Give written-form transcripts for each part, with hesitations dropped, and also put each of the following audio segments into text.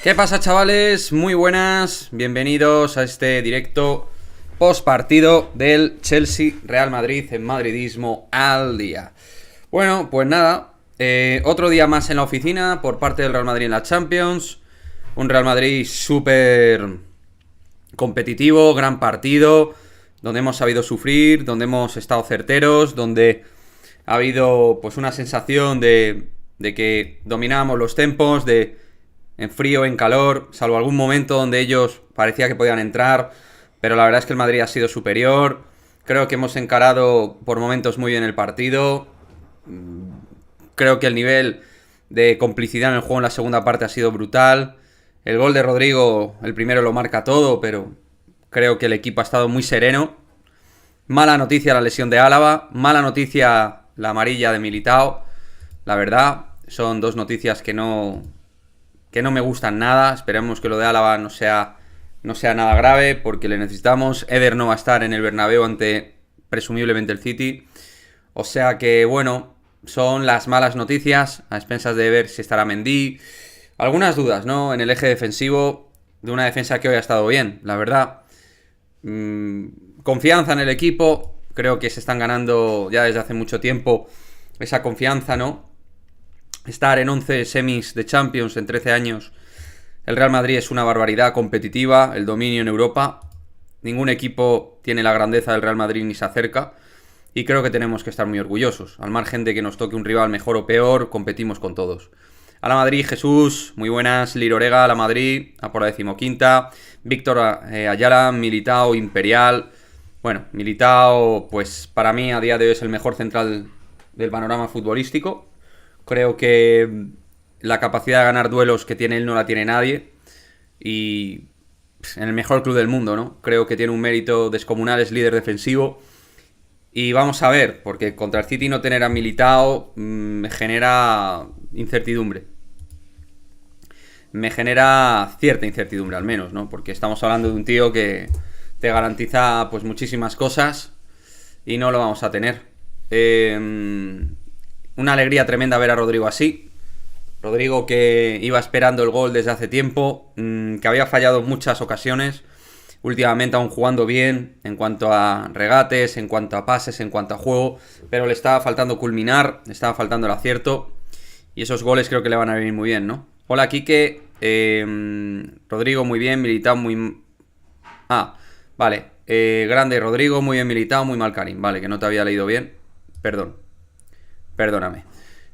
¿Qué pasa, chavales? Muy buenas, bienvenidos a este directo post partido del Chelsea Real Madrid en Madridismo al día. Bueno, pues nada, otro día más en la oficina por parte del Real Madrid en la Champions. Un Real Madrid súper competitivo, gran partido, donde hemos sabido sufrir, donde hemos estado certeros, donde ha habido pues una sensación de que dominábamos los tempos, de en frío, en calor, salvo algún momento donde ellos parecía que podían entrar, pero la verdad es que el Madrid ha sido superior. Creo que hemos encarado por momentos muy bien el partido. Creo que el nivel de complicidad en el juego en la segunda parte ha sido brutal. El gol de Rodrigo, el primero lo marca todo, pero creo que el equipo ha estado muy sereno. Mala noticia la lesión de Álava, mala noticia la amarilla de Militao. La verdad, son dos noticias que no me gustan nada. Esperemos que lo de Álava no sea nada grave, porque le necesitamos. Eder no va a estar en el Bernabéu ante presumiblemente el City. O sea que, bueno, son las malas noticias, a expensas de ver si estará Mendy. Algunas dudas, ¿no? En el eje defensivo de una defensa que hoy ha estado bien, la verdad. Confianza en el equipo. Creo que se están ganando ya desde hace mucho tiempo esa confianza, ¿no? Estar en 11 semis de Champions en 13 años. El Real Madrid es una barbaridad competitiva, el dominio en Europa. Ningún equipo tiene la grandeza del Real Madrid ni se acerca. Y creo que tenemos que estar muy orgullosos. Al margen de que nos toque un rival mejor o peor, competimos con todos. A la Madrid, Jesús, muy buenas. Lirorega, a la Madrid, a por la 15ª. Víctor Ayala, Militao, Imperial. Bueno, Militao, pues para mí a día de hoy es el mejor central del panorama futbolístico. Creo que la capacidad de ganar duelos que tiene él no la tiene nadie. Y en el mejor club del mundo, ¿no? Creo que tiene un mérito descomunal, es líder defensivo. Y vamos a ver, porque contra el City no tener a Militao me genera incertidumbre. Me genera cierta incertidumbre al menos, ¿no? Porque estamos hablando de un tío que te garantiza pues muchísimas cosas y no lo vamos a tener. Una alegría tremenda ver a Rodrigo así. Rodrigo que iba esperando el gol desde hace tiempo, que había fallado en muchas ocasiones. Últimamente aún jugando bien en cuanto a regates, en cuanto a pases, en cuanto a juego, pero le estaba faltando culminar, le estaba faltando el acierto y esos goles creo que le van a venir muy bien, ¿no? Hola, Quique. Rodrigo muy bien, Militao muy... Vale. Grande Rodrigo, muy bien Militao, muy mal Karim. Vale, que no te había leído bien. Perdóname.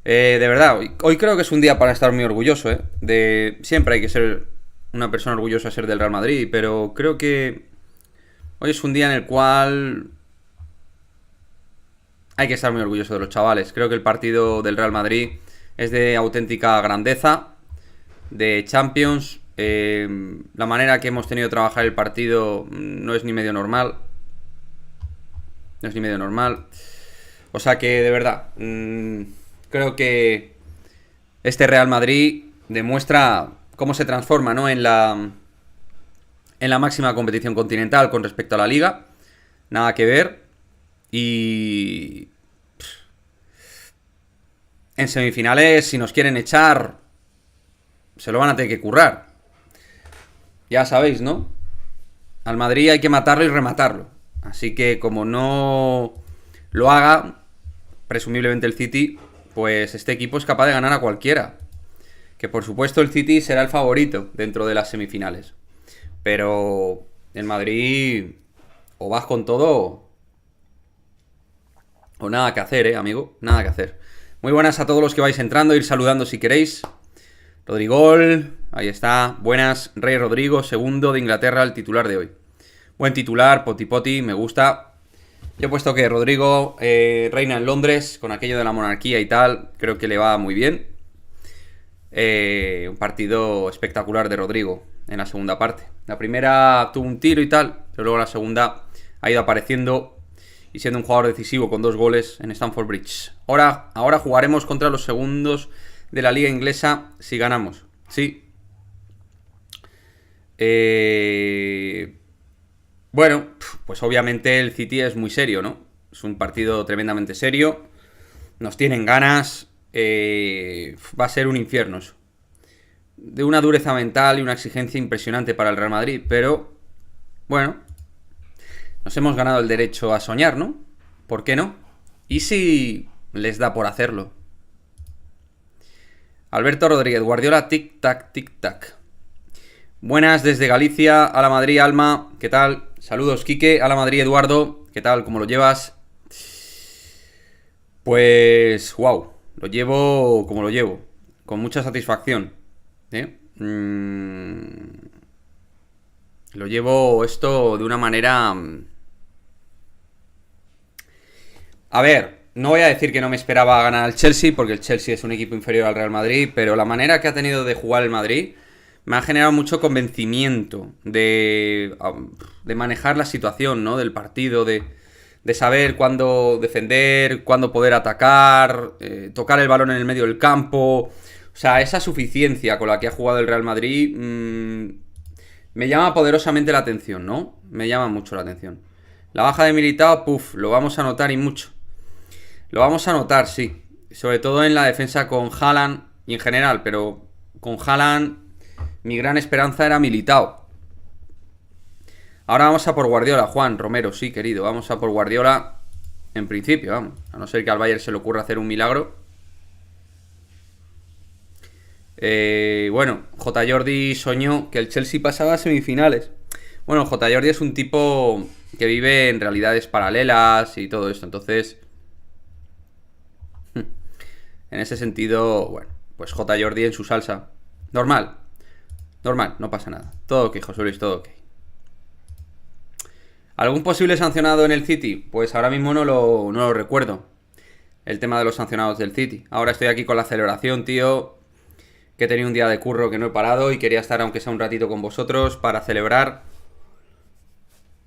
De verdad, hoy creo que es un día para estar muy orgulloso, ¿eh? Siempre hay que ser una persona orgullosa de ser del Real Madrid, pero creo que hoy es un día en el cual hay que estar muy orgulloso de los chavales. Creo que el partido del Real Madrid es de auténtica grandeza, de Champions. La manera que hemos tenido de trabajar el partido no es ni medio normal. No es ni medio normal. O sea que, de verdad, creo que este Real Madrid demuestra cómo se transforma, ¿no? en la máxima competición continental con respecto a la Liga. Nada que ver. Y en semifinales, si nos quieren echar, se lo van a tener que currar. Ya sabéis, ¿no? Al Madrid hay que matarlo y rematarlo. Así que como no lo haga, presumiblemente el City, pues este equipo es capaz de ganar a cualquiera. Que por supuesto el City será el favorito dentro de las semifinales. Pero el Madrid o vas con todo o nada que hacer, amigo. Nada que hacer. Muy buenas a todos los que vais entrando, ir saludando si queréis. Rodrigol, ahí está. Buenas, Rey Rodrigo, segundo de Inglaterra, el titular de hoy. Buen titular, poti poti, me gusta. Yo he puesto que Rodrigo reina en Londres, con aquello de la monarquía y tal. Creo que le va muy bien. Un partido espectacular de Rodrigo en la segunda parte. La primera tuvo un tiro y tal, pero luego la segunda ha ido apareciendo y siendo un jugador decisivo con 2 goles en Stamford Bridge. Ahora jugaremos contra los segundos de la liga inglesa si ganamos. Sí. Bueno, pues obviamente el City es muy serio, ¿no? Es un partido tremendamente serio. Nos tienen ganas. Va a ser un infierno eso. de una dureza mental y una exigencia impresionante para el Real Madrid, pero bueno, nos hemos ganado el derecho a soñar, ¿no? ¿Por qué no? ¿Y si les da por hacerlo? Alberto Rodríguez, Guardiola, tic-tac, tic-tac. Buenas desde Galicia, a la Madrid, Alma, ¿qué tal? Saludos, Quique, a la Madrid, Eduardo, ¿qué tal? ¿Cómo lo llevas? Pues, wow, lo llevo como lo llevo, con mucha satisfacción, ¿eh? Lo llevo esto de una manera... A ver, no voy a decir que no me esperaba ganar al Chelsea, porque el Chelsea es un equipo inferior al Real Madrid, pero la manera que ha tenido de jugar el Madrid me ha generado mucho convencimiento de manejar la situación, ¿no? Del partido, de saber cuándo defender, cuándo poder atacar, tocar el balón en el medio del campo. O sea, esa suficiencia con la que ha jugado el Real Madrid me llama poderosamente la atención, ¿no? Me llama mucho la atención. La baja de Militao, lo vamos a notar y mucho. Lo vamos a notar, sí. Sobre todo en la defensa con Haaland y en general, pero con Haaland mi gran esperanza era Militao. Ahora vamos a por Guardiola, Juan Romero, sí, querido. Vamos a por Guardiola en principio, vamos. A no ser que al Bayern se le ocurra hacer un milagro. Bueno, J. Jordi soñó que el Chelsea pasaba a semifinales. Bueno, J. Jordi es un tipo que vive en realidades paralelas y todo esto. Entonces, en ese sentido, bueno, pues J. Jordi en su salsa. Normal, no pasa nada. Todo ok, José Luis, todo ok. ¿Algún posible sancionado en el City? Pues ahora mismo no lo recuerdo. El tema de los sancionados del City. Ahora estoy aquí con la celebración, tío. Que he tenido un día de curro que no he parado y quería estar aunque sea un ratito con vosotros para celebrar.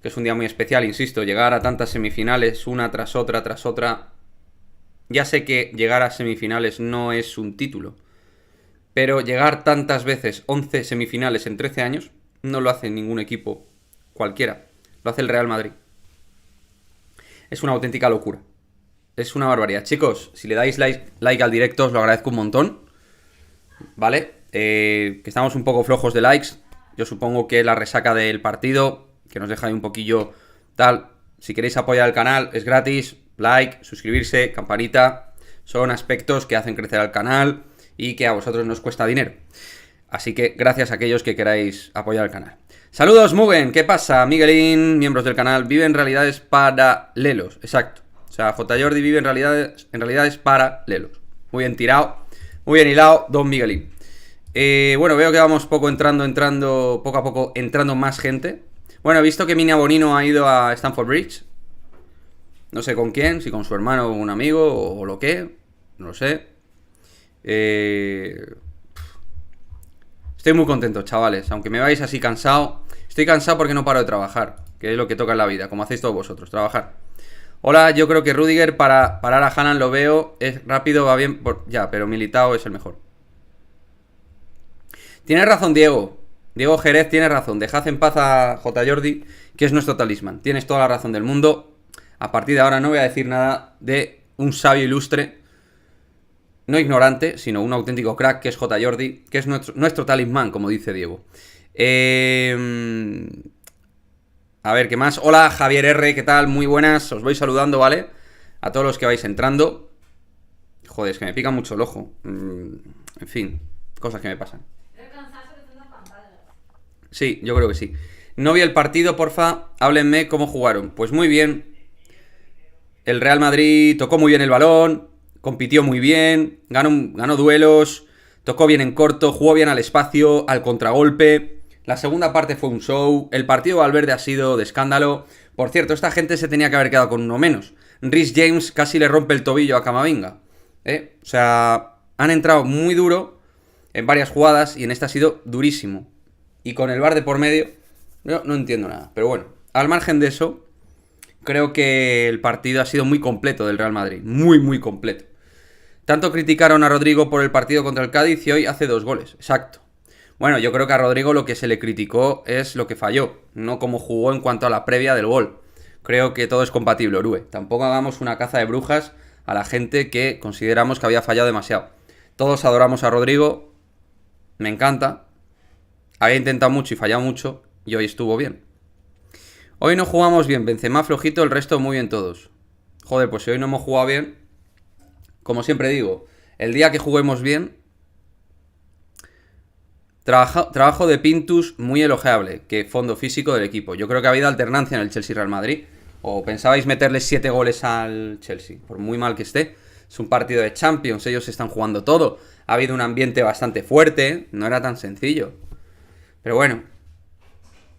Que es un día muy especial, insisto. Llegar a tantas semifinales, una tras otra. Ya sé que llegar a semifinales no es un título. Pero llegar tantas veces, 11 semifinales en 13 años, no lo hace ningún equipo cualquiera. Lo hace el Real Madrid. Es una auténtica locura. Es una barbaridad. Chicos, si le dais like al directo, os lo agradezco un montón. ¿Vale? Que estamos un poco flojos de likes. Yo supongo que la resaca del partido, que nos deja ahí un poquillo tal. Si queréis apoyar el canal, es gratis. Like, suscribirse, campanita. Son aspectos que hacen crecer al canal y que a vosotros nos cuesta dinero. Así que gracias a aquellos que queráis apoyar el canal. Saludos, Mugen, ¿qué pasa? Miguelín, miembros del canal, viven realidades paralelos. Exacto. O sea, J. Jordi vive en realidades paralelos. Muy bien tirado, muy bien hilado, don Miguelín. Bueno, veo que vamos poco a poco entrando más gente. Bueno, he visto que Mina Bonino ha ido a Stamford Bridge. No sé con quién, si con su hermano o un amigo o lo que. No lo sé. Estoy muy contento, chavales. Aunque me vais así cansado. Estoy cansado porque no paro de trabajar. Que es lo que toca en la vida, como hacéis todos vosotros, trabajar. Hola, yo creo que Rudiger para parar a Haaland lo veo. Es rápido, va bien. Ya, pero Militao es el mejor. Tienes razón, Diego. Diego Jerez tiene razón. Dejad en paz a J. Jordi, que es nuestro talismán. Tienes toda la razón del mundo. A partir de ahora no voy a decir nada de un sabio ilustre, no ignorante, sino un auténtico crack, que es J. Jordi, que es nuestro talismán, como dice Diego. A ver, ¿qué más? Hola, Javier R, ¿qué tal? Muy buenas, os voy saludando, ¿vale? A todos los que vais entrando. Joder, es que me pica mucho el ojo. En fin, cosas que me pasan. Sí, yo creo que sí. No vi el partido, porfa, háblenme cómo jugaron. Pues muy bien. El Real Madrid tocó muy bien el balón, compitió muy bien, ganó duelos, tocó bien en corto, jugó bien al espacio, al contragolpe. La segunda parte fue un show. El partido de Valverde ha sido de escándalo. Por cierto, esta gente se tenía que haber quedado con uno menos. Reece James casi le rompe el tobillo a Camavinga. O sea, han entrado muy duro en varias jugadas y en esta ha sido durísimo. Y con el VAR de por medio, yo no entiendo nada. Pero bueno, al margen de eso, creo que el partido ha sido muy completo del Real Madrid. Muy, muy completo. Tanto criticaron a Rodrigo por el partido contra el Cádiz y hoy hace 2 goles. Exacto. Bueno, yo creo que a Rodrigo lo que se le criticó es lo que falló, no cómo jugó en cuanto a la previa del gol. Creo que todo es compatible, Orue. Tampoco hagamos una caza de brujas a la gente que consideramos que había fallado demasiado. Todos adoramos a Rodrigo, me encanta. Había intentado mucho y fallado mucho, y hoy estuvo bien. Hoy no jugamos bien, Benzema flojito, el resto muy bien todos. Joder, pues si hoy no hemos jugado bien, como siempre digo, el día que juguemos bien, trabajo de Pintus muy elogiable, que fondo físico del equipo. Yo creo que ha habido alternancia en el Chelsea-Real Madrid. ¿O pensabais meterle 7 goles al Chelsea? Por muy mal que esté. Es un partido de Champions, ellos están jugando todo. Ha habido un ambiente bastante fuerte, no era tan sencillo. Pero bueno,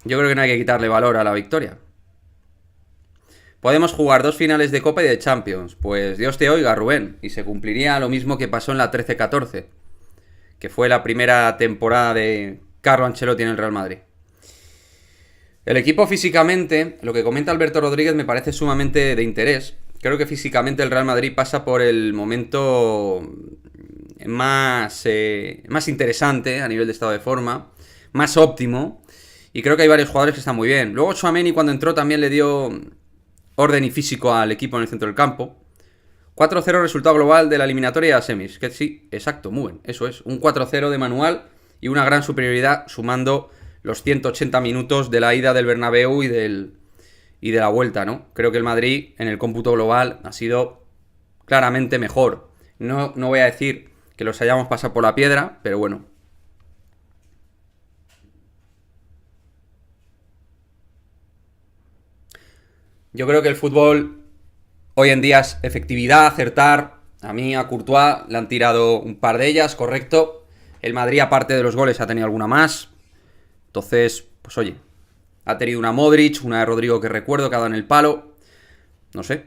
yo creo que no hay que quitarle valor a la victoria. Podemos jugar 2 finales de Copa y de Champions. Pues Dios te oiga, Rubén. Y se cumpliría lo mismo que pasó en la 13-14, que fue la primera temporada de Carlo Ancelotti en el Real Madrid. El equipo físicamente, lo que comenta Alberto Rodríguez me parece sumamente de interés. Creo que físicamente el Real Madrid pasa por el momento más interesante a nivel de estado de forma, más óptimo, y creo que hay varios jugadores que están muy bien. Luego Tchouaméni cuando entró también le dio orden y físico al equipo en el centro del campo. 4-0 resultado global de la eliminatoria a semis. Que sí, exacto, muy bien, eso es. Un 4-0 de manual y una gran superioridad sumando los 180 minutos de la ida del Bernabéu y de la vuelta, ¿no? Creo que el Madrid en el cómputo global ha sido claramente mejor. No voy a decir que los hayamos pasado por la piedra, pero bueno. Yo creo que el fútbol hoy en día es efectividad, acertar. A mí, a Courtois, le han tirado un par de ellas, correcto. El Madrid, aparte de los goles, ha tenido alguna más. Entonces, pues oye, ha tenido una Modric, una de Rodrigo que recuerdo, que ha dado en el palo. No sé.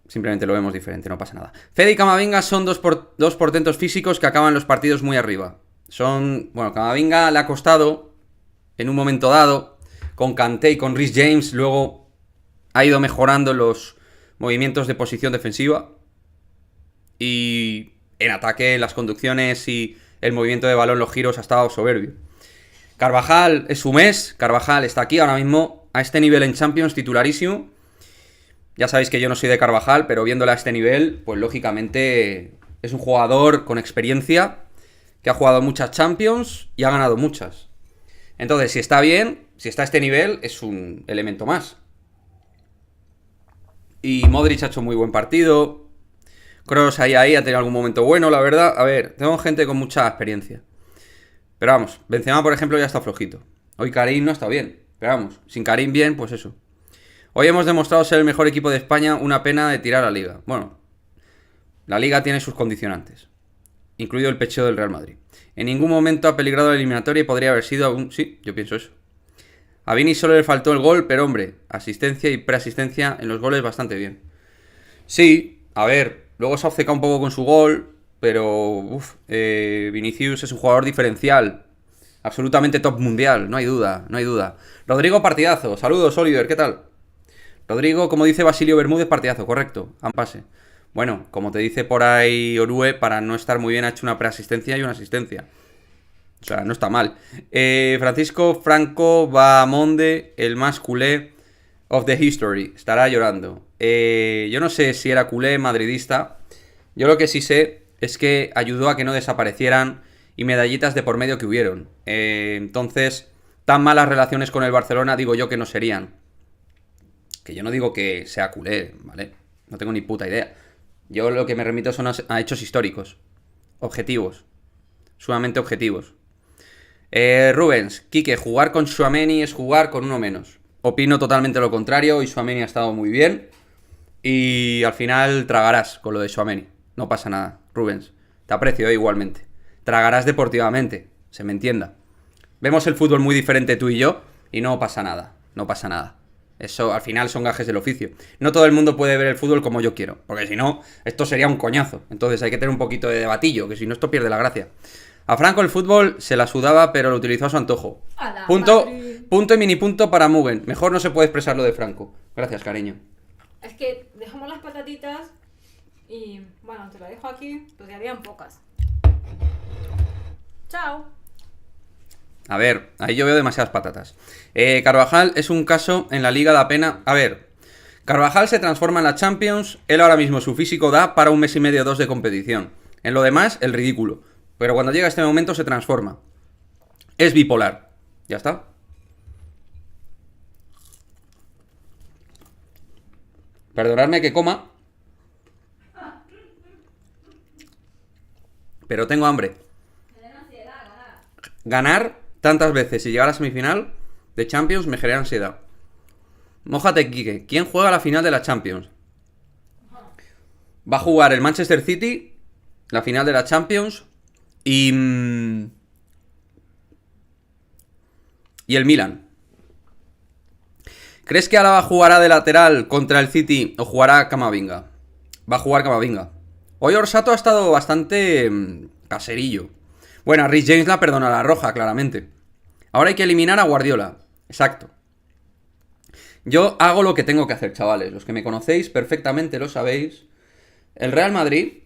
Simplemente lo vemos diferente, no pasa nada. Fede y Camavinga son dos portentos físicos que acaban los partidos muy arriba. Camavinga le ha costado en un momento dado, con Kanté y con Reece James, luego ha ido mejorando los movimientos de posición defensiva. Y en ataque, las conducciones y el movimiento de balón, los giros, ha estado soberbio. Carvajal es su mes, Carvajal está aquí ahora mismo, a este nivel en Champions, titularísimo. Ya sabéis que yo no soy de Carvajal, pero viéndole a este nivel, pues lógicamente es un jugador con experiencia, que ha jugado muchas Champions y ha ganado muchas. Entonces, si está bien, si está a este nivel, es un elemento más. Y Modric ha hecho muy buen partido. Kroos ahí ha tenido algún momento bueno, la verdad. A ver, tengo gente con mucha experiencia. Pero vamos, Benzema, por ejemplo, ya está flojito. Hoy Karim no está bien. Pero vamos, sin Karim bien, pues eso. Hoy hemos demostrado ser el mejor equipo de España, una pena de tirar a la Liga. Bueno, la Liga tiene sus condicionantes, incluido el pecho del Real Madrid. En ningún momento ha peligrado la eliminatoria y podría haber sido aún... Sí, yo pienso eso. A Vini solo le faltó el gol, pero hombre, asistencia y preasistencia en los goles bastante bien. Sí, a ver, luego se ha obcecado un poco con su gol, pero Vinicius es un jugador diferencial, absolutamente top mundial, no hay duda. Rodrigo, partidazo. Saludos, Oliver, ¿qué tal? Rodrigo, como dice Basilio Bermúdez, partidazo, correcto, pase. Bueno, como te dice por ahí Orue, para no estar muy bien ha hecho una preasistencia y una asistencia. O sea, no está mal. Francisco Franco Bahamonde, el más culé of the history, estará llorando. Yo no sé si era culé, madridista. Yo lo que sí sé es que ayudó a que no desaparecieran y medallitas de por medio que hubieron. Entonces, tan malas relaciones con el Barcelona digo yo que no serían. Que yo no digo que sea culé, ¿vale? No tengo ni puta idea. Yo lo que me remito son a hechos históricos. Objetivos. Sumamente objetivos. Rubens, Quique, jugar con Tchouaméni es jugar con uno menos. Opino totalmente lo contrario y Tchouaméni ha estado muy bien. Y al final tragarás con lo de Tchouaméni. No pasa nada, Rubens. Te aprecio igualmente. Tragarás deportivamente, se me entienda. Vemos el fútbol muy diferente tú y yo y no pasa nada. No pasa nada. Eso al final son gajes del oficio. No todo el mundo puede ver el fútbol como yo quiero, porque si no, esto sería un coñazo. Entonces hay que tener un poquito de debatillo, que si no esto pierde la gracia. A Franco el fútbol se la sudaba, pero lo utilizó a su antojo. Punto y mini punto para Mugen. Mejor no se puede expresar lo de Franco. Gracias, cariño. Es que dejamos las patatitas y, bueno, te lo dejo aquí, porque habían pocas. Chao. A ver, ahí yo veo demasiadas patatas. Carvajal es un caso en la Liga da pena. A ver, Carvajal se transforma en la Champions. Él ahora mismo su físico da para un mes y medio o dos de competición. En lo demás, el ridículo. Pero cuando llega este momento se transforma. Es bipolar. Ya está. Perdonadme que coma. Pero tengo hambre. Ganar tantas veces y llegar a la semifinal de Champions me genera ansiedad. Mójate, Quique. ¿Quién juega la final de la Champions? Va a jugar el Manchester City, la final de la Champions, y el Milan. ¿Crees que Álava jugará de lateral contra el City o jugará Camavinga? Va a jugar Camavinga. Hoy Orsato ha estado bastante caserillo. Bueno, a Rhys James la perdona la roja, claramente. Ahora hay que eliminar a Guardiola. Exacto. Yo hago lo que tengo que hacer, chavales. Los que me conocéis perfectamente lo sabéis. El Real Madrid,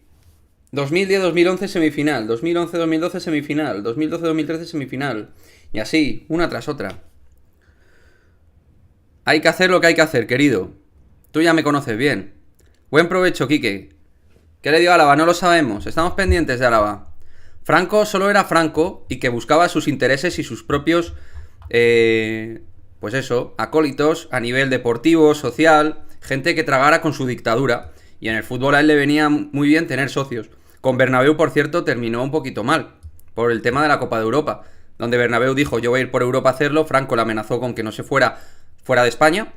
2010-2011 semifinal, 2011-2012 semifinal, 2012-2013 semifinal. Y así, una tras otra. Hay que hacer lo que hay que hacer, querido. Tú ya me conoces bien. Buen provecho, Quique. ¿Qué le dio a Álava? No lo sabemos. Estamos pendientes de Álava. Franco solo era Franco y que buscaba sus intereses y sus propios, pues eso, acólitos a nivel deportivo, social, gente que tragara con su dictadura. Y en el fútbol a él le venía muy bien tener socios. Con Bernabéu, por cierto, terminó un poquito mal, por el tema de la Copa de Europa, donde Bernabéu dijo, yo voy a ir por Europa a hacerlo, Franco le amenazó con que no se fuera de España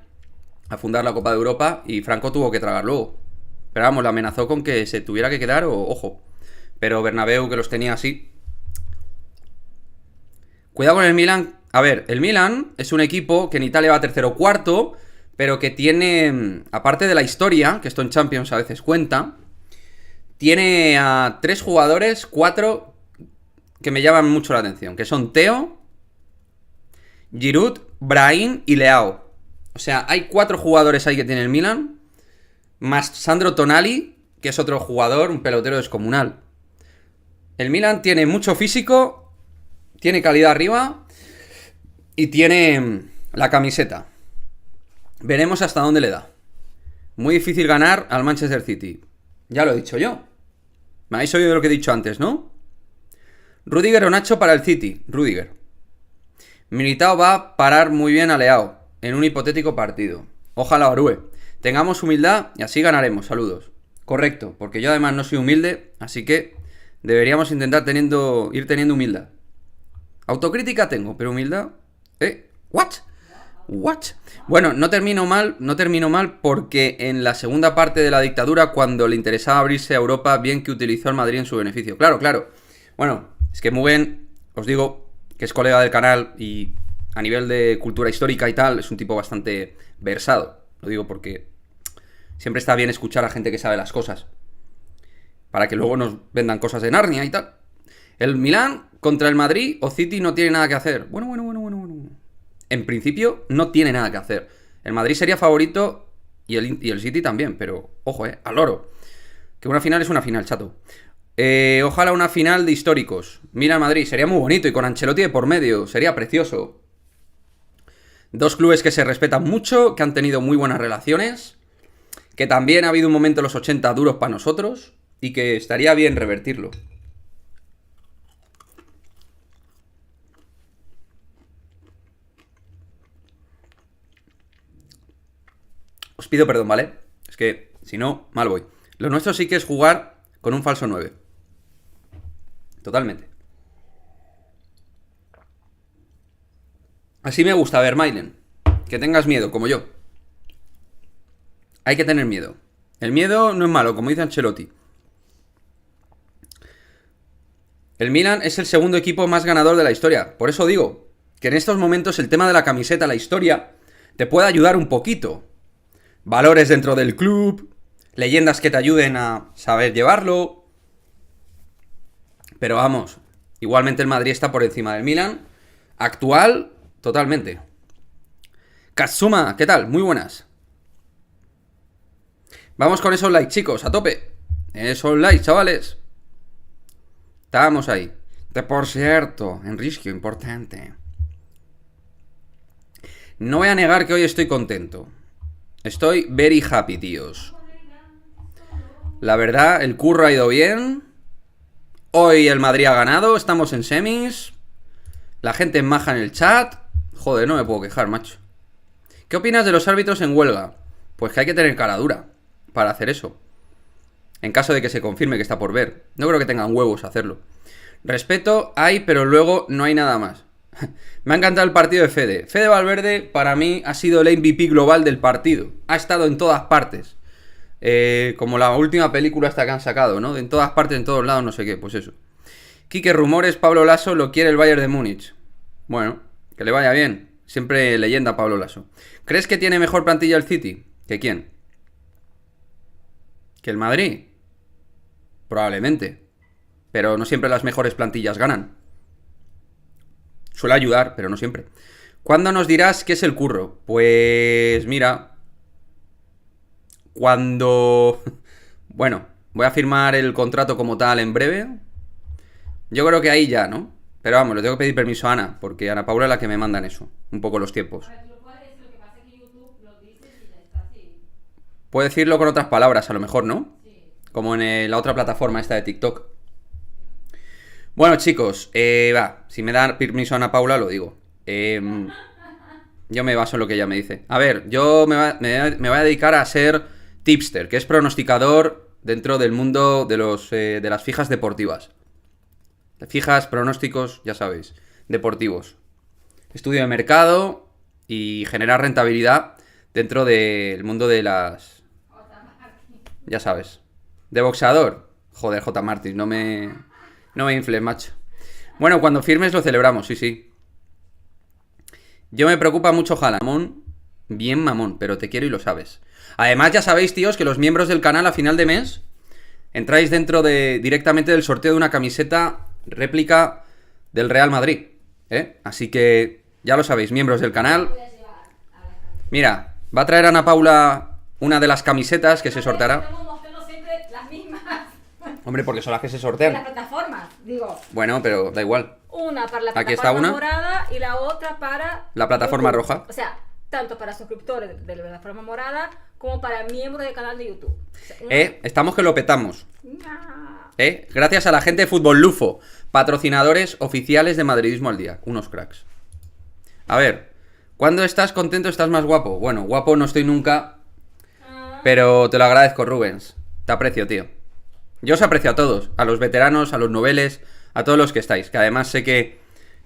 a fundar la Copa de Europa y Franco tuvo que tragar luego. Pero vamos, le amenazó con que se tuviera que quedar o ojo. Pero Bernabéu, que los tenía así. Cuidado con el Milan. A ver, el Milan es un equipo que en Italia va tercero o cuarto, pero que tiene, aparte de la historia, que esto en Champions a veces cuenta, tiene a 3 jugadores, 4, que me llaman mucho la atención, que son Theo, Giroud, Brahim y Leao. O sea, hay 4 jugadores ahí que tiene el Milan, más Sandro Tonali, que es otro jugador, un pelotero descomunal. El Milan tiene mucho físico, tiene calidad arriba y tiene la camiseta. Veremos hasta dónde le da. Muy difícil ganar al Manchester City. Ya lo he dicho yo. Me habéis oído lo que he dicho antes, ¿no? Rudiger o Nacho para el City. Rudiger. Militao va a parar muy bien a Leao en un hipotético partido. Ojalá, Orue. Tengamos humildad y así ganaremos. Saludos. Correcto, porque yo además no soy humilde, así que deberíamos intentar ir teniendo humildad. Autocrítica tengo, pero humildad... ¿What? Bueno, no termino mal porque en la segunda parte de la dictadura, cuando le interesaba abrirse a Europa, bien que utilizó al Madrid en su beneficio. Claro. Bueno, es que muy bien, os digo que es colega del canal y a nivel de cultura histórica y tal, es un tipo bastante versado. Lo digo porque siempre está bien escuchar a gente que sabe las cosas, para que luego nos vendan cosas de Narnia y tal. El Milán contra el Madrid o City no tiene nada que hacer. Bueno. En principio no tiene nada que hacer. El Madrid sería favorito y el City también, pero ojo, al loro. Que una final es una final, chato. Ojalá una final de históricos. Mira Madrid, sería muy bonito y con Ancelotti de por medio, sería precioso. 2 clubes que se respetan mucho, que han tenido muy buenas relaciones, que también ha habido un momento en los 80 duros para nosotros y que estaría bien revertirlo. Os pido perdón, ¿vale? Es que, si no, mal voy. Lo nuestro sí que es jugar con un falso 9. Totalmente. Así me gusta, ver, Mailen. Que tengas miedo, como yo. Hay que tener miedo. El miedo no es malo, como dice Ancelotti. El Milan es el segundo equipo más ganador de la historia. Por eso digo que en estos momentos el tema de la camiseta, la historia, te puede ayudar un poquito. Valores dentro del club, leyendas que te ayuden a saber llevarlo. Pero vamos, igualmente el Madrid está por encima del Milan. Actual, totalmente. Katsuma, ¿qué tal? Muy buenas. Vamos con esos likes, chicos, a tope. Esos likes, chavales. Estamos ahí. Por cierto, Enrique, importante. No voy a negar que hoy estoy contento. Estoy very happy, tíos. La verdad, el curro ha ido bien. Hoy el Madrid ha ganado, estamos en semis. La gente es maja en el chat. Joder, no me puedo quejar, macho. ¿Qué opinas de los árbitros en huelga? Pues que hay que tener cara dura para hacer eso. En caso de que se confirme que está por ver. No creo que tengan huevos a hacerlo. Respeto hay, pero luego no hay nada más. Me ha encantado el partido de Fede. Fede Valverde para mí ha sido el MVP global del partido. Ha estado en todas partes. Como la última película hasta que han sacado, ¿no? En todas partes, en todos lados, no sé qué. Pues eso. Quique, rumores, Pablo Lasso lo quiere el Bayern de Múnich. Bueno, que le vaya bien. Siempre leyenda Pablo Lasso. ¿Crees que tiene mejor plantilla el City? ¿Que quién? ¿Que el Madrid? Probablemente. Pero no siempre las mejores plantillas ganan. Suele ayudar, pero no siempre. ¿Cuándo nos dirás qué es el curro? Pues mira, cuando... Bueno, voy a firmar el contrato como tal en breve. Yo creo que ahí ya, ¿no? Pero vamos, le tengo que pedir permiso a Ana, porque Ana Paula es la que me manda en eso. Un poco los tiempos. A ver, tú lo puedes decir, lo que pasa es que YouTube lo dices y ya está así. Puedo decirlo con otras palabras, a lo mejor, ¿no? Sí. Como en la otra plataforma esta de TikTok. Bueno, chicos, si me da permiso Ana Paula, lo digo. Yo me baso en lo que ella me dice. A ver, yo me voy a dedicar a ser tipster, que es pronosticador dentro del mundo de las fijas deportivas. Fijas, pronósticos, ya sabéis, deportivos. Estudio de mercado y generar rentabilidad dentro del mundo de las... Ya sabes. De boxeador. Joder, J. Martin, no me infles, macho. Bueno, cuando firmes lo celebramos, sí. Yo me preocupa mucho Jalamón. Bien mamón, pero te quiero y lo sabes. Además, ya sabéis, tíos, que los miembros del canal a final de mes entráis dentro directamente del sorteo de una camiseta réplica del Real Madrid. Así que ya lo sabéis, miembros del canal. Mira, va a traer Ana Paula una de las camisetas que se sorteará. Estamos mostrando siempre las mismas. Hombre, porque son las que se En las sortean. plataformas, digo. Bueno, pero da igual. Una para la Aquí está plataforma una. morada y la otra para... La plataforma YouTube. roja. O sea, tanto para suscriptores de la plataforma morada como para miembros del canal de YouTube. O sea, Estamos que lo petamos. una- Gracias a la gente de Fútbol Lufo, patrocinadores oficiales de Madridismo al Día. Unos cracks. A ver, ¿cuándo estás contento estás más guapo? Bueno, guapo no estoy nunca, pero te lo agradezco, Rubens. Te aprecio, tío. Yo os aprecio a todos, a los veteranos, a los noveles, a todos los que estáis, que además sé que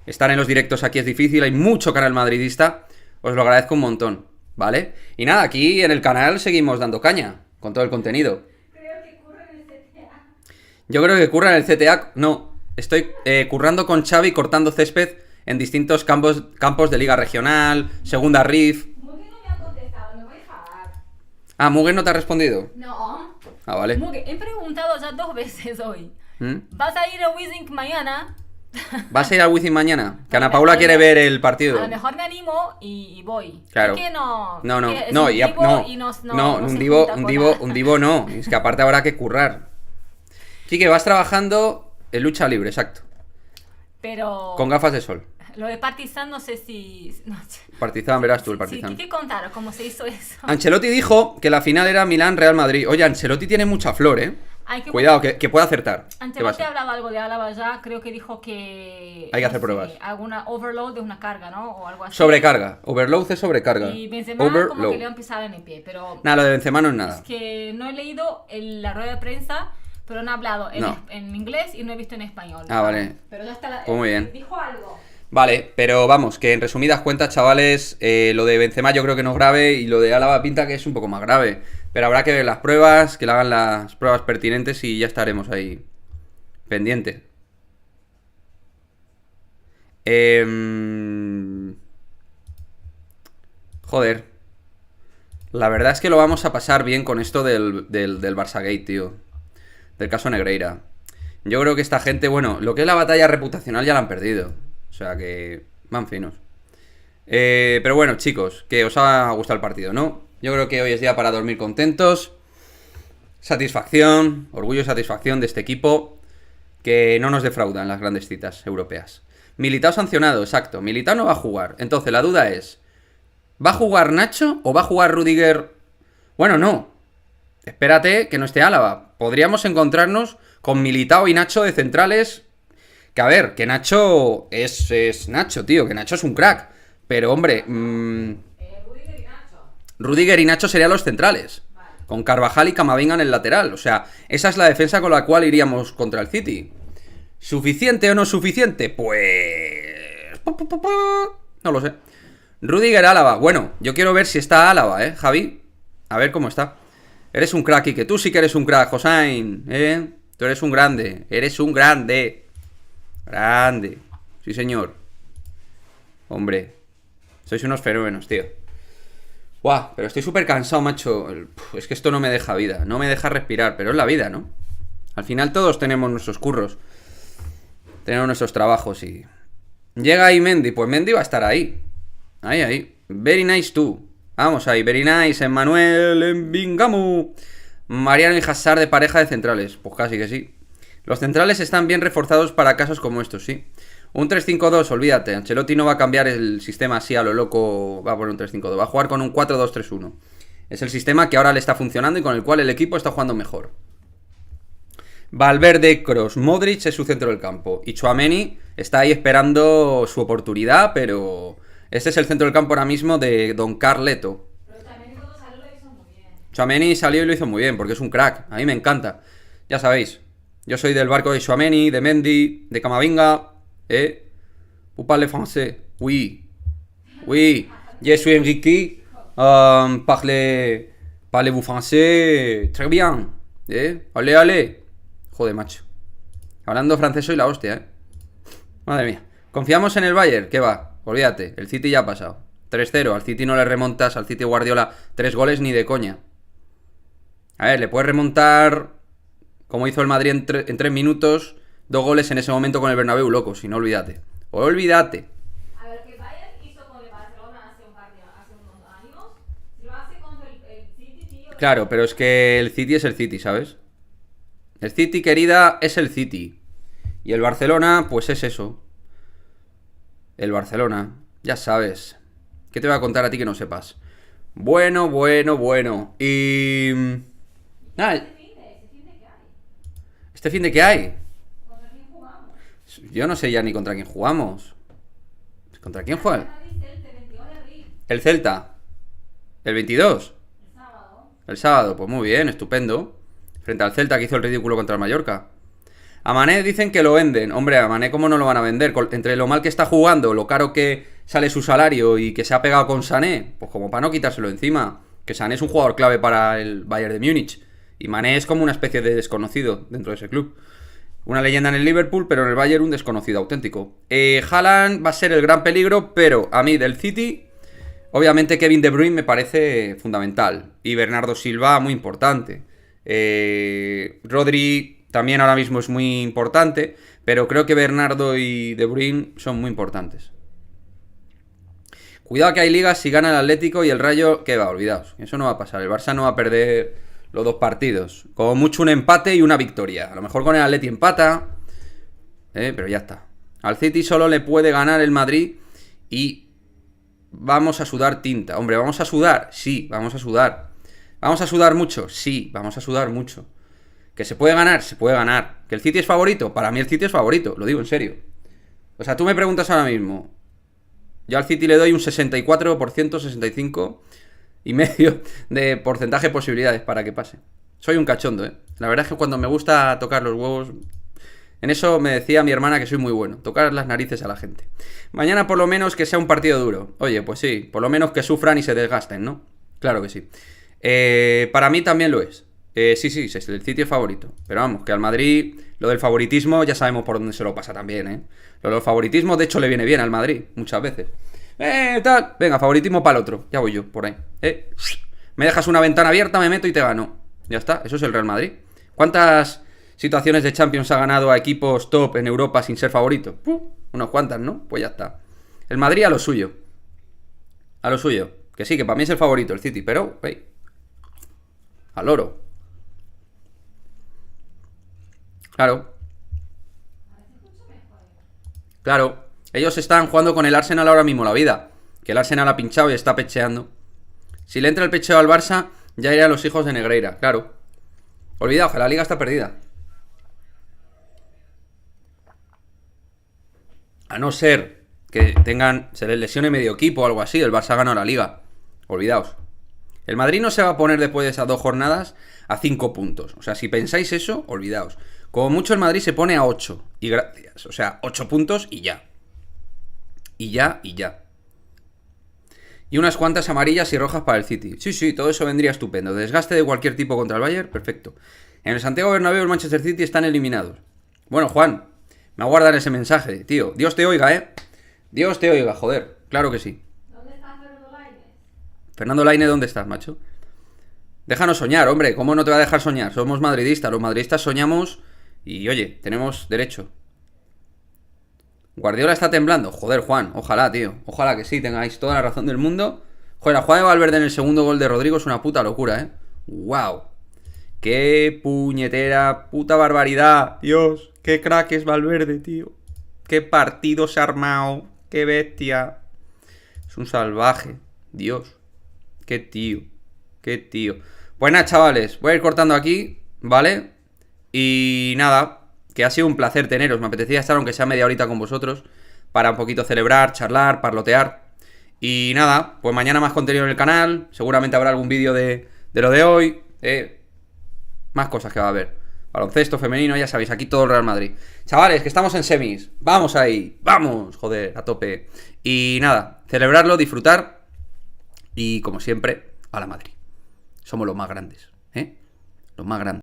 estar en los directos aquí es difícil, hay mucho canal madridista, os lo agradezco un montón, ¿vale? Y nada, aquí en el canal seguimos dando caña, con todo el contenido. Creo que curra en el CTA. Yo creo que curra en el CTA, no, estoy currando con Xavi cortando césped en distintos campos de Liga Regional, Segunda RIF. Mugue no me ha contestado, me voy a enfadar. Ah, Mugen no te ha respondido. No. Ah, vale. Mugue, he preguntado ya 2 veces hoy. ¿Mm? ¿Vas a ir a Wizink mañana? ¿Vas a ir al Wizzing mañana? Que Ana Paula quiere ver el partido. A lo mejor me animo y voy. Claro. ¿Por qué no? No, Que es no, un ya, divo no, y no, se un junta divo, con un divo no. Es que aparte habrá que currar. Sí que vas trabajando en lucha libre, exacto. Pero Con gafas de sol. lo de Partizan no sé si... No sé. Partizan, verás tú el Sí, Partizan. ¿qué contaron? ¿Cómo se hizo eso? Ancelotti dijo que la final era Milán-Real Madrid. Oye, Ancelotti tiene mucha flor, ¿eh? Hay que Cuidado, que puede acertar. ¿Qué Ancelotti ha pasa? hablado algo de Álava ya, creo que dijo que... Hay que hacer no sé, pruebas. Alguna overload de una carga, ¿no? O algo así. Sobrecarga. Overload es sobrecarga. Y Benzema como que Overload. le han pisado en el pie, pero... Nada, lo de Benzema no es nada. Es que no he leído la rueda de prensa, pero han hablado No. en inglés y no he visto en español. Ah, vale. Pero ya está la... Pues muy bien. Dijo algo. Vale, pero vamos, que en resumidas cuentas, chavales, lo de Benzema yo creo que no es grave y lo de Álava pinta que es un poco más grave. Pero habrá que ver las pruebas, que le hagan las pruebas pertinentes y ya estaremos ahí pendiente. Joder. La verdad es que lo vamos a pasar bien con esto del Barça Gate, tío. Del caso Negreira. Yo creo que esta gente, bueno, lo que es la batalla reputacional ya la han perdido. O sea que van finos. Pero bueno, chicos, que os ha gustado el partido, ¿no? Yo creo que hoy es día para dormir contentos. Satisfacción, orgullo y satisfacción de este equipo que no nos defrauda en las grandes citas europeas. Militao sancionado, exacto. Militao no va a jugar. Entonces la duda es, ¿va a jugar Nacho o va a jugar Rudiger? Bueno, no. Espérate que no esté Álava. Podríamos encontrarnos Con Militao y Nacho de centrales. Que a ver, que Nacho es Nacho, tío. Que Nacho es un crack. Pero hombre, Rudiger y Nacho. Rudiger y Nacho serían los centrales. Vale. Con Carvajal y Camavinga en el lateral. O sea, esa es la defensa con la cual iríamos contra el City. ¿Suficiente o no suficiente? Pues... no lo sé. Rudiger Álava. Bueno, yo quiero ver si está Álava, Javi. A ver cómo está. Eres un crack y que tú sí que eres un crack, Josain, Tú eres un grande. Eres un grande. Grande. Sí, señor. Hombre. Sois unos fenómenos, tío. Buah, pero estoy súper cansado, macho. Es que esto no me deja vida. No me deja respirar, pero es la vida, ¿no? Al final todos tenemos nuestros curros. Tenemos nuestros trabajos y... Llega ahí Mendy. Pues Mendy va a estar ahí. Ahí. Very nice tú. Vamos ahí. Very nice. Emmanuel Mbingamu. Mariano y Hazard de pareja de centrales. Pues casi que sí. Los centrales están bien reforzados para casos como estos, sí. Un 3-5-2, olvídate. Ancelotti no va a cambiar el sistema así a lo loco. Va a poner un 3-5-2. Va a jugar con un 4-2-3-1. Es el sistema que ahora le está funcionando y con el cual el equipo está jugando mejor. Valverde, Kroos, Modric es su centro del campo. Y Tchouaméni está ahí esperando su oportunidad, pero... Este es el centro del campo ahora mismo de Don Carleto. Pero también cuando salió lo hizo muy bien. Tchouaméni salió y lo hizo muy bien, porque es un crack. A mí me encanta. Ya sabéis. Yo soy del barco de Tchouaméni, de Mendy, de Camavinga. Vous parlez français? Oui. Oui. Je suis Enrique. Parlez-vous français? Très bien. Allez. Joder, macho. Hablando francés soy la hostia, Madre mía. ¿Confiamos en el Bayern? ¿Qué va? Olvídate. El City ya ha pasado. 3-0. Al City no le remontas. Al City Guardiola 3 goles ni de coña. A ver, le puedes remontar... Como hizo el Madrid en 3 minutos, 2 goles en ese momento con el Bernabéu, loco, si no, olvídate. Olvídate. A ver, que Bayern hizo con el Barcelona hace unos años, si lo hace contra el City, tío... Claro, pero es que el City es el City, ¿sabes? El City, querida, es el City. Y el Barcelona, pues es eso. El Barcelona, ya sabes. ¿Qué te voy a contar a ti que no sepas? Bueno. Y... Nada... ¿Este fin de qué hay? ¿Contra quién jugamos? Yo no sé ya ni contra quién jugamos. ¿Contra quién juega? El Celta. ¿El 22? El sábado. El sábado, pues muy bien, estupendo. Frente al Celta que hizo el ridículo contra el Mallorca. A Mané dicen que lo venden. Hombre, a Mané ¿cómo no lo van a vender? Entre lo mal que está jugando, lo caro que sale su salario y que se ha pegado con Sané, pues como para no quitárselo encima. Que Sané es un jugador clave para el Bayern de Múnich. Y Mané es como una especie de desconocido dentro de ese club. Una leyenda en el Liverpool, pero en el Bayern un desconocido auténtico. Haaland va a ser el gran peligro, pero a mí del City, obviamente Kevin De Bruyne me parece fundamental. Y Bernardo Silva muy importante. Rodri también ahora mismo es muy importante, pero creo que Bernardo y De Bruyne son muy importantes. Cuidado que hay ligas si gana el Atlético y el Rayo, ¿qué va? Olvidaos, eso no va a pasar. El Barça no va a perder los 2 partidos. Como mucho un empate y una victoria. A lo mejor con el Atleti empata, pero ya está. Al City solo le puede ganar el Madrid y vamos a sudar tinta. Hombre, ¿vamos a sudar? Sí, vamos a sudar. ¿Vamos a sudar mucho? Sí, vamos a sudar mucho. ¿Que se puede ganar? Se puede ganar. ¿Que el City es favorito? Para mí el City es favorito, lo digo en serio. O sea, tú me preguntas ahora mismo. Yo al City le doy un 64%, 65% y medio de porcentaje de posibilidades para que pase. Soy un cachondo, La verdad es que cuando me gusta tocar los huevos... En eso me decía mi hermana que soy muy bueno. Tocar las narices a la gente. Mañana por lo menos que sea un partido duro. Oye, pues sí. Por lo menos que sufran y se desgasten, ¿no? Claro que sí. Para mí también lo es. Sí, el City es favorito. Pero vamos, que al Madrid... Lo del favoritismo ya sabemos por dónde se lo pasa también, Lo del favoritismo de hecho le viene bien al Madrid. Muchas veces. Tal. Venga, favoritismo para el otro. Ya voy yo, por ahí. Me dejas una ventana abierta, me meto y te gano. Ya está, eso es el Real Madrid. ¿Cuántas situaciones de Champions ha ganado a equipos top en Europa sin ser favorito? Unas cuantas, ¿no? Pues ya está. El Madrid a lo suyo. A lo suyo. Que sí, que para mí es el favorito, el City, pero, al oro. Claro. Ellos están jugando con el Arsenal ahora mismo la vida. Que el Arsenal ha pinchado y está pecheando. Si le entra el pecheo al Barça, ya iré a los hijos de Negreira, claro. Olvidaos que la liga está perdida. A no ser que se les lesione medio equipo o algo así, el Barça gana la Liga. Olvidaos. El Madrid no se va a poner después de esas 2 jornadas a 5 puntos. O sea, si pensáis eso, olvidaos. Como mucho el Madrid se pone a 8. Y gracias. O sea, 8 puntos y ya. Y ya. Y unas cuantas amarillas y rojas para el City. Sí, todo eso vendría estupendo. Desgaste de cualquier tipo contra el Bayern, perfecto. En el Santiago Bernabéu el Manchester City están eliminados. Bueno, Juan, me aguardan ese mensaje, tío. Dios te oiga, Dios te oiga, joder. Claro que sí. ¿Dónde está Fernando Lainez? Fernando Lainez, ¿dónde estás, macho? Déjanos soñar, hombre. ¿Cómo no te va a dejar soñar? Somos madridistas. Los madridistas soñamos y, oye, tenemos derecho. Guardiola está temblando. Joder, Juan, ojalá, tío. Ojalá que sí, tengáis toda la razón del mundo. Joder, la jugada de Valverde en el segundo gol de Rodrigo es una puta locura, ¡Wow! ¡Qué puñetera, puta barbaridad! Dios, qué crack es Valverde, tío. ¡Qué partido se ha armado! ¡Qué bestia! Es un salvaje. Dios. ¡Qué tío! ¡Qué tío! Pues nada, chavales, voy a ir cortando aquí, ¿vale? Y nada, que ha sido un placer teneros. Me apetecía estar aunque sea media horita con vosotros para un poquito celebrar, charlar, parlotear. Y nada, pues mañana más contenido en el canal. Seguramente habrá algún vídeo de lo de hoy. Más cosas que va a haber. Baloncesto femenino, ya sabéis, aquí todo el Real Madrid. Chavales, que estamos en semis. Vamos ahí, vamos, joder, a tope. Y nada, celebrarlo, disfrutar. Y como siempre, a la Madrid. Somos los más grandes, Los más grandes.